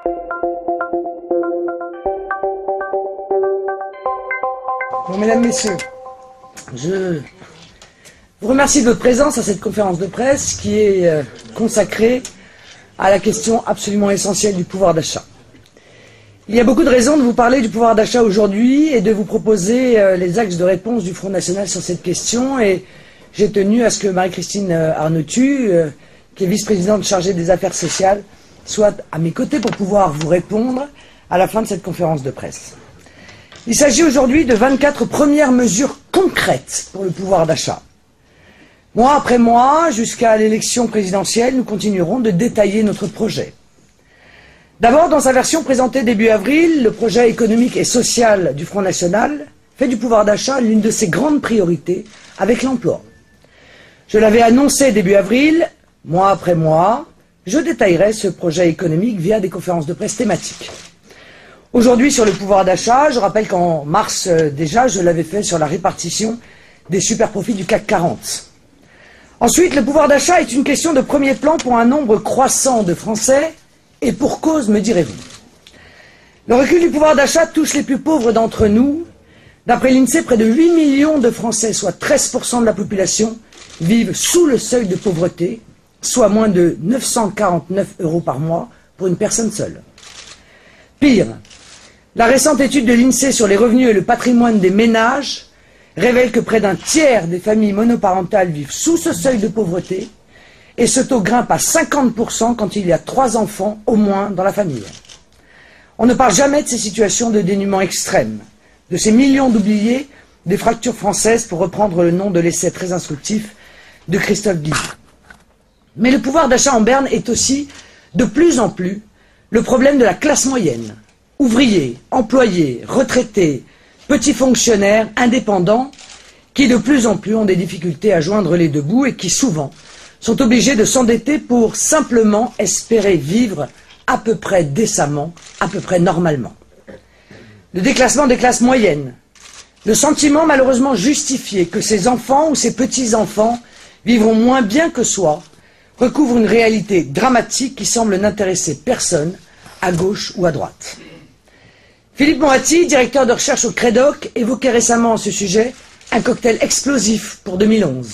Bon, mesdames, messieurs, je vous remercie de votre présence à cette conférence de presse qui est consacrée à la question absolument essentielle du pouvoir d'achat. Il y a beaucoup de raisons de vous parler du pouvoir d'achat aujourd'hui et de vous proposer les axes de réponse du Front National sur cette question, et j'ai tenu à ce que Marie-Christine Arnautu, qui est vice-présidente chargée des affaires sociales, soit à mes côtés pour pouvoir vous répondre à la fin de cette conférence de presse. Il s'agit aujourd'hui de 24 premières mesures concrètes pour le pouvoir d'achat. Mois après mois, jusqu'à l'élection présidentielle, nous continuerons de détailler notre projet. D'abord, dans sa version présentée début avril, le projet économique et social du Front National fait du pouvoir d'achat l'une de ses grandes priorités avec l'emploi. Je l'avais annoncé début avril, mois après mois, je détaillerai ce projet économique via des conférences de presse thématiques. Aujourd'hui, sur le pouvoir d'achat, je rappelle qu'en mars déjà, je l'avais fait sur la répartition des superprofits du CAC 40. Ensuite, le pouvoir d'achat est une question de premier plan pour un nombre croissant de Français, et pour cause, me direz-vous. Le recul du pouvoir d'achat touche les plus pauvres d'entre nous. D'après l'INSEE, près de 8 millions de Français, soit 13% de la population, vivent sous le seuil de pauvreté, soit moins de 949 € par mois pour une personne seule. Pire, la récente étude de l'INSEE sur les revenus et le patrimoine des ménages révèle que près d'un tiers des familles monoparentales vivent sous ce seuil de pauvreté, et ce taux grimpe à 50% quand il y a 3 enfants au moins dans la famille. On ne parle jamais de ces situations de dénuement extrême, de ces millions d'oubliés, des fractures françaises, pour reprendre le nom de l'essai très instructif de Christophe Guizot. Mais le pouvoir d'achat en berne est aussi, de plus en plus, le problème de la classe moyenne. Ouvriers, employés, retraités, petits fonctionnaires, indépendants, qui de plus en plus ont des difficultés à joindre les deux bouts et qui souvent sont obligés de s'endetter pour simplement espérer vivre à peu près décemment, à peu près normalement. Le déclassement des classes moyennes, le sentiment malheureusement justifié que ses enfants ou ses petits-enfants vivront moins bien que soi, recouvre une réalité dramatique qui semble n'intéresser personne, à gauche ou à droite. Philippe Moratti, directeur de recherche au Crédoc, évoquait récemment à ce sujet un cocktail explosif pour 2011,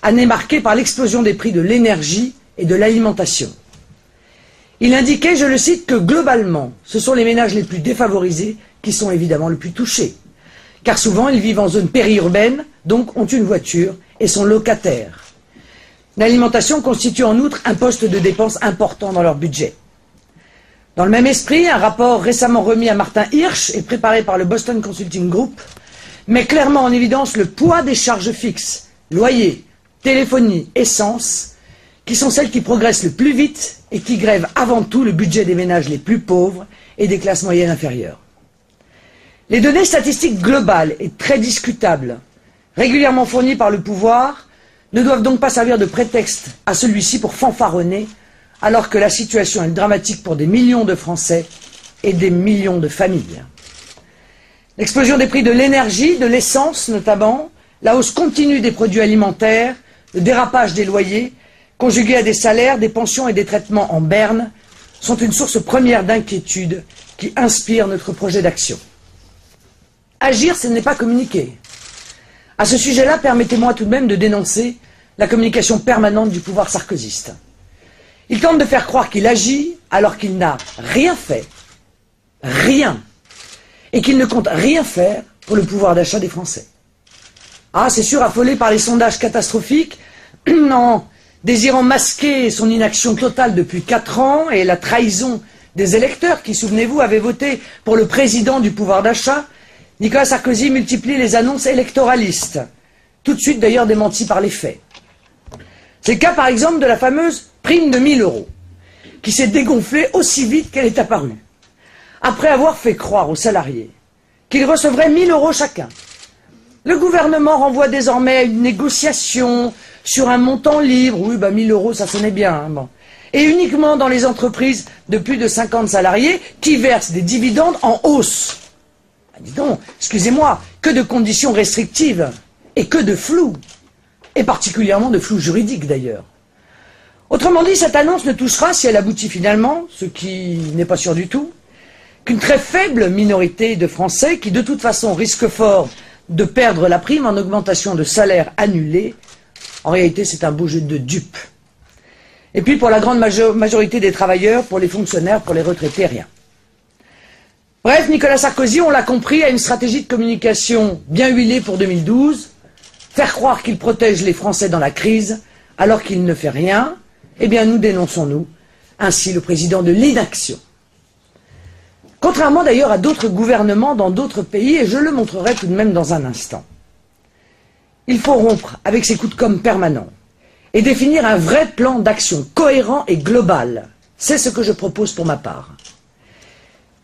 année marquée par l'explosion des prix de l'énergie et de l'alimentation. Il indiquait, je le cite, que globalement, ce sont les ménages les plus défavorisés qui sont évidemment le plus touchés, car souvent ils vivent en zone périurbaine, donc ont une voiture et sont locataires. L'alimentation constitue en outre un poste de dépense important dans leur budget. Dans le même esprit, un rapport récemment remis à Martin Hirsch et préparé par le Boston Consulting Group met clairement en évidence le poids des charges fixes, loyer, téléphonie, essence, qui sont celles qui progressent le plus vite et qui grèvent avant tout le budget des ménages les plus pauvres et des classes moyennes inférieures. Les données statistiques globales et très discutables, régulièrement fournies par le pouvoir, ne doivent donc pas servir de prétexte à celui-ci pour fanfaronner, alors que la situation est dramatique pour des millions de Français et des millions de familles. L'explosion des prix de l'énergie, de l'essence notamment, la hausse continue des produits alimentaires, le dérapage des loyers, conjugués à des salaires, des pensions et des traitements en berne, sont une source première d'inquiétude qui inspire notre projet d'action. Agir, ce n'est pas communiquer. À ce sujet-là, permettez-moi tout de même de dénoncer la communication permanente du pouvoir sarkozyste. Il tente de faire croire qu'il agit alors qu'il n'a rien fait, rien, et qu'il ne compte rien faire pour le pouvoir d'achat des Français. Ah, c'est sûr, affolé par les sondages catastrophiques, en désirant masquer son inaction totale depuis 4 ans et la trahison des électeurs qui, souvenez-vous, avaient voté pour le président du pouvoir d'achat, Nicolas Sarkozy multiplie les annonces électoralistes, tout de suite d'ailleurs démenties par les faits. C'est le cas par exemple de la fameuse prime de 1 000 €, qui s'est dégonflée aussi vite qu'elle est apparue, après avoir fait croire aux salariés qu'ils recevraient 1 000 € chacun. Le gouvernement renvoie désormais à une négociation sur un montant libre, oui, 1 000 €, ça sonnait bien, hein, bon. Et uniquement dans les entreprises de plus de 50 salariés qui versent des dividendes en hausse. Ah, dis donc, excusez-moi, que de conditions restrictives et que de flou, et particulièrement de flou juridique d'ailleurs. Autrement dit, cette annonce ne touchera, si elle aboutit finalement, ce qui n'est pas sûr du tout, qu'une très faible minorité de Français qui, de toute façon, risquent fort de perdre la prime en augmentation de salaire annulée. En réalité, c'est un beau jeu de dupes. Et puis, pour la grande majorité des travailleurs, pour les fonctionnaires, pour les retraités, rien. Bref, Nicolas Sarkozy, on l'a compris, a une stratégie de communication bien huilée pour 2012, faire croire qu'il protège les Français dans la crise, alors qu'il ne fait rien. Eh bien, nous dénonçons, nous, ainsi le président de l'inaction. Contrairement d'ailleurs à d'autres gouvernements dans d'autres pays, et je le montrerai tout de même dans un instant. Il faut rompre avec ces coups de com' permanents et définir un vrai plan d'action cohérent et global. C'est ce que je propose pour ma part.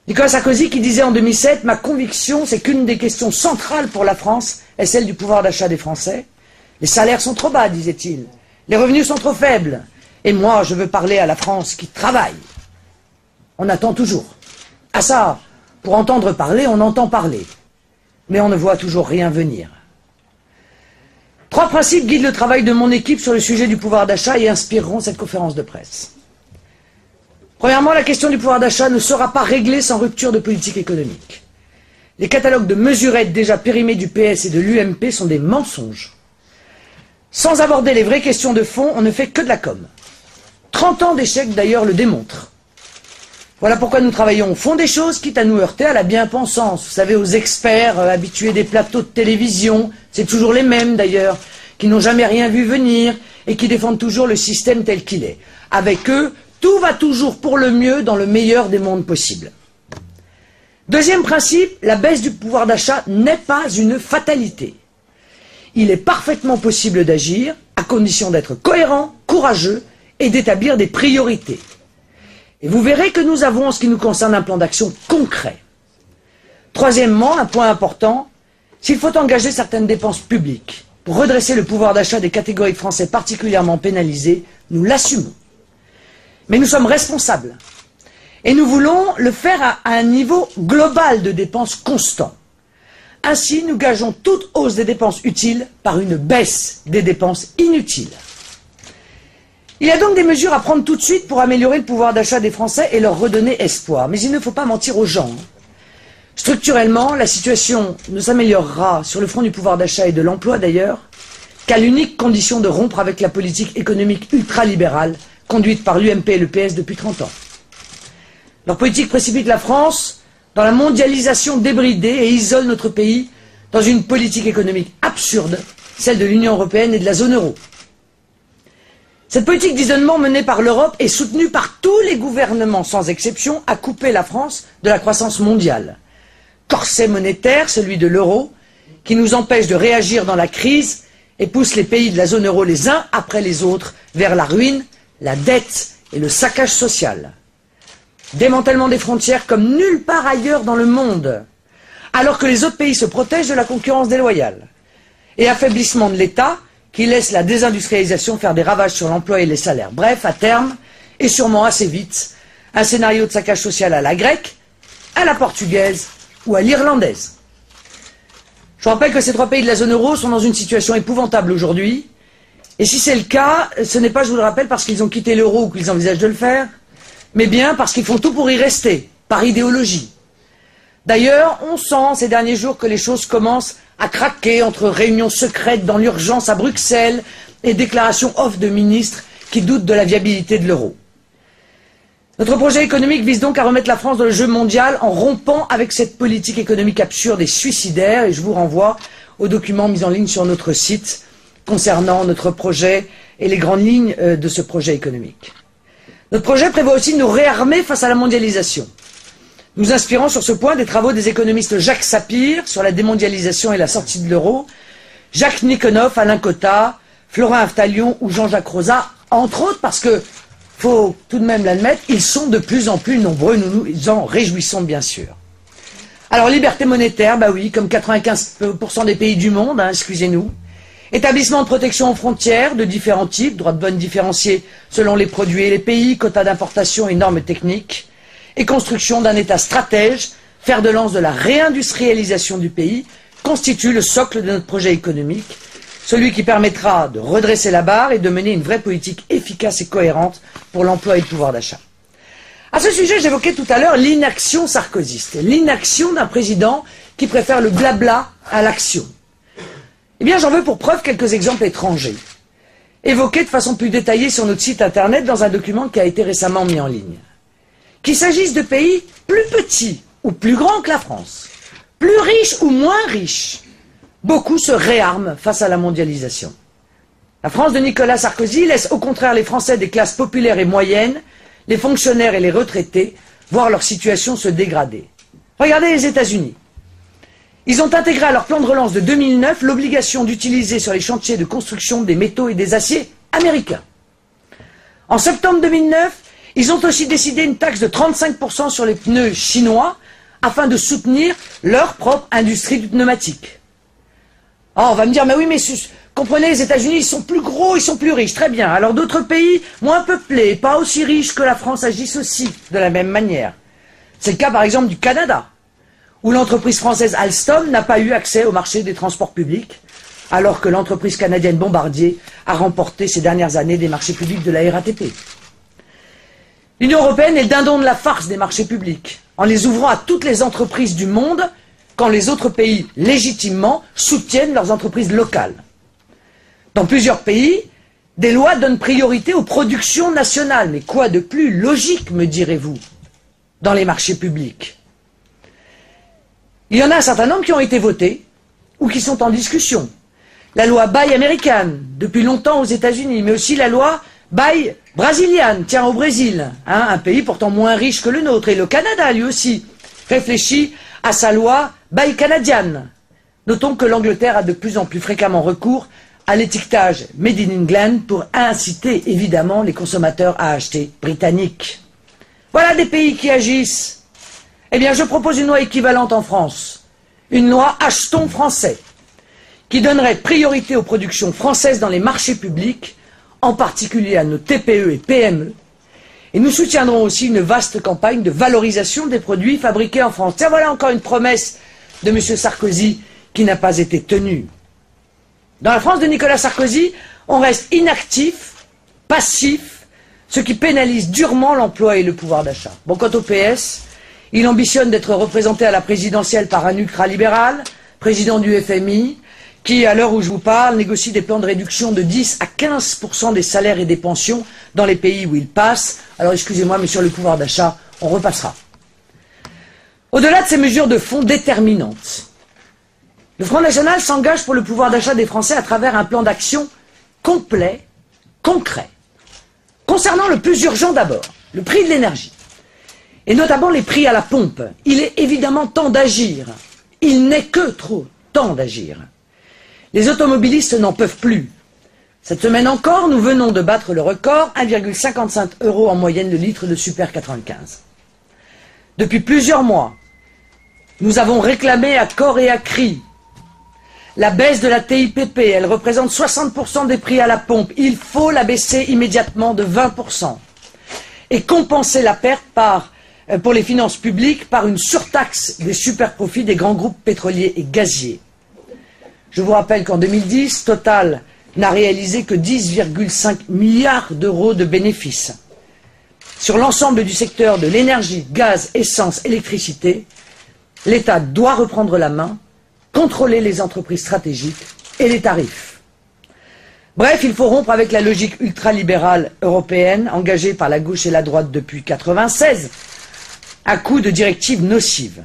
Nicolas Sarkozy qui disait en 2007 « Ma conviction, c'est qu'une des questions centrales pour la France est celle du pouvoir d'achat des Français. Les salaires sont trop bas, disait-il. Les revenus sont trop faibles. Et moi, je veux parler à la France qui travaille. » On attend toujours. Ah ça, pour entendre parler, on entend parler. Mais on ne voit toujours rien venir. 3 principes guident le travail de mon équipe sur le sujet du pouvoir d'achat et inspireront cette conférence de presse. Premièrement, la question du pouvoir d'achat ne sera pas réglée sans rupture de politique économique. Les catalogues de mesurettes déjà périmés du PS et de l'UMP sont des mensonges. Sans aborder les vraies questions de fond, on ne fait que de la com'. 30 ans d'échecs d'ailleurs le démontrent. Voilà pourquoi nous travaillons au fond des choses, quitte à nous heurter à la bien-pensance. Vous savez, aux experts habitués des plateaux de télévision, c'est toujours les mêmes d'ailleurs, qui n'ont jamais rien vu venir et qui défendent toujours le système tel qu'il est. Avec eux, tout va toujours pour le mieux dans le meilleur des mondes possibles. Deuxième principe, la baisse du pouvoir d'achat n'est pas une fatalité. Il est parfaitement possible d'agir, à condition d'être cohérent, courageux et d'établir des priorités. Et vous verrez que nous avons, en ce qui nous concerne, un plan d'action concret. Troisièmement, un point important, s'il faut engager certaines dépenses publiques pour redresser le pouvoir d'achat des catégories de Français particulièrement pénalisées, nous l'assumons. Mais nous sommes responsables. Et nous voulons le faire à un niveau global de dépenses constant. Ainsi, nous gageons toute hausse des dépenses utiles par une baisse des dépenses inutiles. Il y a donc des mesures à prendre tout de suite pour améliorer le pouvoir d'achat des Français et leur redonner espoir. Mais il ne faut pas mentir aux gens. Structurellement, la situation ne s'améliorera sur le front du pouvoir d'achat et de l'emploi d'ailleurs qu'à l'unique condition de rompre avec la politique économique ultralibérale conduite par l'UMP et le PS depuis 30 ans. Leur politique précipite la France dans la mondialisation débridée et isole notre pays dans une politique économique absurde, celle de l'Union européenne et de la zone euro. Cette politique d'isolement menée par l'Europe est soutenue par tous les gouvernements, sans exception, à couper la France de la croissance mondiale. Corset monétaire, celui de l'euro, qui nous empêche de réagir dans la crise et pousse les pays de la zone euro les uns après les autres vers la ruine, la dette et le saccage social. Démantèlement des frontières comme nulle part ailleurs dans le monde, alors que les autres pays se protègent de la concurrence déloyale. Et affaiblissement de l'État, qui laisse la désindustrialisation faire des ravages sur l'emploi et les salaires. Bref, à terme, et sûrement assez vite, un scénario de saccage social à la grecque, à la portugaise ou à l'irlandaise. Je vous rappelle que ces 3 pays de la zone euro sont dans une situation épouvantable aujourd'hui, et si c'est le cas, ce n'est pas, je vous le rappelle, parce qu'ils ont quitté l'euro ou qu'ils envisagent de le faire, mais bien parce qu'ils font tout pour y rester, par idéologie. D'ailleurs, on sent ces derniers jours que les choses commencent à craquer entre réunions secrètes dans l'urgence à Bruxelles et déclarations off de ministres qui doutent de la viabilité de l'euro. Notre projet économique vise donc à remettre la France dans le jeu mondial en rompant avec cette politique économique absurde et suicidaire, et je vous renvoie aux documents mis en ligne sur notre site concernant notre projet et les grandes lignes de ce projet économique. Notre projet prévoit aussi de nous réarmer face à la mondialisation. Nous inspirons sur ce point des travaux des économistes Jacques Sapir sur la démondialisation et la sortie de l'euro, Jacques Nikonov, Alain Cotta, Florin Aftalion ou Jean-Jacques Rosa, entre autres parce que, faut tout de même l'admettre, ils sont de plus en plus nombreux, nous nous en réjouissons bien sûr. Alors liberté monétaire, bah oui, comme 95% des pays du monde, excusez-nous. Établissement de protection aux frontières de différents types, droits de douane différenciés selon les produits et les pays, quotas d'importation et normes techniques, et construction d'un État stratège, fer de lance de la réindustrialisation du pays, constitue le socle de notre projet économique, celui qui permettra de redresser la barre et de mener une vraie politique efficace et cohérente pour l'emploi et le pouvoir d'achat. À ce sujet, j'évoquais tout à l'heure l'inaction sarkozyste, l'inaction d'un président qui préfère le blabla à l'action. Eh bien, j'en veux pour preuve quelques exemples étrangers, évoqués de façon plus détaillée sur notre site internet dans un document qui a été récemment mis en ligne. Qu'il s'agisse de pays plus petits ou plus grands que la France, plus riches ou moins riches, beaucoup se réarment face à la mondialisation. La France de Nicolas Sarkozy laisse au contraire les Français des classes populaires et moyennes, les fonctionnaires et les retraités, voir leur situation se dégrader. Regardez les États-Unis. Ils ont intégré à leur plan de relance de 2009 l'obligation d'utiliser sur les chantiers de construction des métaux et des aciers américains. En septembre 2009, ils ont aussi décidé une taxe de 35% sur les pneus chinois afin de soutenir leur propre industrie du pneumatique. Oh, on va me dire, mais oui, mais comprenez, les États-Unis, ils sont plus gros, ils sont plus riches, très bien. Alors d'autres pays, moins peuplés, pas aussi riches que la France, agissent aussi de la même manière. C'est le cas par exemple du Canada, où l'entreprise française Alstom n'a pas eu accès au marché des transports publics, alors que l'entreprise canadienne Bombardier a remporté ces dernières années des marchés publics de la RATP. L'Union européenne est le dindon de la farce des marchés publics, en les ouvrant à toutes les entreprises du monde, quand les autres pays, légitimement, soutiennent leurs entreprises locales. Dans plusieurs pays, des lois donnent priorité aux productions nationales. Mais quoi de plus logique, me direz-vous, dans les marchés publics? Il y en a un certain nombre qui ont été votés ou qui sont en discussion. La loi Buy American, depuis longtemps aux États-Unis, mais aussi la loi Buy Brazilian, tiens, au Brésil, hein, un pays pourtant moins riche que le nôtre. Et le Canada, lui aussi, réfléchit à sa loi Buy Canadian. Notons que l'Angleterre a de plus en plus fréquemment recours à l'étiquetage Made in England pour inciter évidemment les consommateurs à acheter britannique. Voilà des pays qui agissent. Eh bien, je propose une loi équivalente en France, une loi Achetons français, qui donnerait priorité aux productions françaises dans les marchés publics, en particulier à nos TPE et PME. Et nous soutiendrons aussi une vaste campagne de valorisation des produits fabriqués en France. Tiens, voilà encore une promesse de M. Sarkozy qui n'a pas été tenue. Dans la France de Nicolas Sarkozy, on reste inactif, passif, ce qui pénalise durement l'emploi et le pouvoir d'achat. Bon, quant au PS, il ambitionne d'être représenté à la présidentielle par un ultralibéral, président du FMI, qui, à l'heure où je vous parle, négocie des plans de réduction de 10 à 15% des salaires et des pensions dans les pays où il passe. Alors excusez-moi, mais sur le pouvoir d'achat, on repassera. Au-delà de ces mesures de fond déterminantes, le Front National s'engage pour le pouvoir d'achat des Français à travers un plan d'action complet, concret. Concernant le plus urgent d'abord, le prix de l'énergie, et notamment les prix à la pompe, il est évidemment temps d'agir. Il n'est que trop temps d'agir. Les automobilistes n'en peuvent plus. Cette semaine encore, nous venons de battre le record, 1,55 € en moyenne le litre de Super 95. Depuis plusieurs mois, nous avons réclamé à corps et à cri la baisse de la TIPP. Elle représente 60% des prix à la pompe. Il faut la baisser immédiatement de 20% et compenser la perte pour les finances publiques par une surtaxe des superprofits des grands groupes pétroliers et gaziers. Je vous rappelle qu'en 2010, Total n'a réalisé que 10,5 milliards d'euros de bénéfices. Sur l'ensemble du secteur de l'énergie, gaz, essence, électricité, l'État doit reprendre la main, contrôler les entreprises stratégiques et les tarifs. Bref, il faut rompre avec la logique ultralibérale européenne engagée par la gauche et la droite depuis 1996, à coup de directives nocives.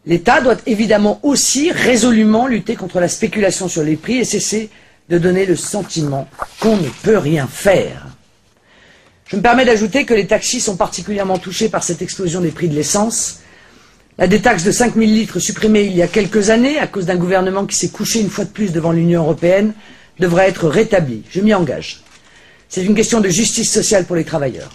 L'État doit évidemment aussi résolument lutter contre la spéculation sur les prix et cesser de donner le sentiment qu'on ne peut rien faire. Je me permets d'ajouter que les taxis sont particulièrement touchés par cette explosion des prix de l'essence. La détaxe de 5 000 litres supprimée il y a quelques années à cause d'un gouvernement qui s'est couché une fois de plus devant l'Union européenne devrait être rétablie. Je m'y engage. C'est une question de justice sociale pour les travailleurs.